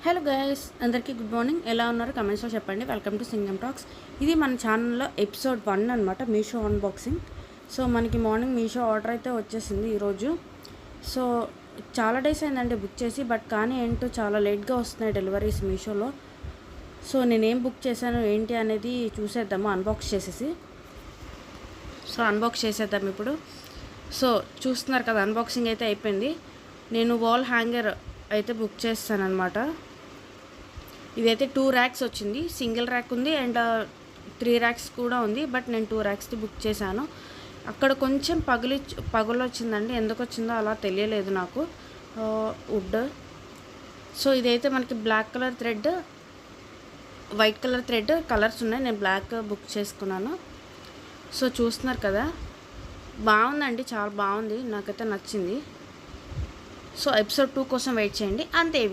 Hello guys, అందరికీ good morning. ఎలా ఉన్నారు కమెంట్స్లో చెప్పండి. Welcome to Singam talks. ఇది మన ఛానల్లో ఎపిసోడ్ 1 అనమాట, మీషో అన్బాక్సింగ్. సో మనకి మార్నింగ్ మీషో ఆర్డర్ అయితే వచ్చేసింది ఈరోజు. సో చాలా డేస్ అయిందండి బుక్ చేసి, బట్ కానీ ఏంటో చాలా లేట్గా వస్తున్నాయి డెలివరీస్ మీషోలో. సో నేనేం బుక్ చేశాను ఏంటి అనేది చూసేద్దాము అన్బాక్స్ చేసేసి. సో అన్బాక్స్ చేసేద్దాం ఇప్పుడు. సో చూస్తున్నారు కదా, అన్బాక్సింగ్ అయితే అయిపోయింది. నేను వాల్ హ్యాంగర్ అయితే బుక్ చేస్తాను అనమాట. ఇదైతే 2 ర్యాక్స్ వచ్చింది. సింగిల్ ర్యాక్ ఉంది అండ్ 3 ర్యాక్స్ కూడా ఉంది, బట్ నేను 2 ర్యాక్స్ది బుక్ చేశాను. అక్కడ కొంచెం పగులు వచ్చిందండి, ఎందుకు వచ్చిందో అలా తెలియలేదు నాకు. వుడ్. సో ఇదైతే మనకి black colour thread, white colour thread colours ఉన్నాయి. నేను బ్లాక్ బుక్ చేసుకున్నాను. సో చూస్తున్నారు కదా, బాగుందండి, చాలా బాగుంది, నాకైతే నచ్చింది. సో ఎపిసోడ్ 2 కోసం వెయిట్ చేయండి అంతే.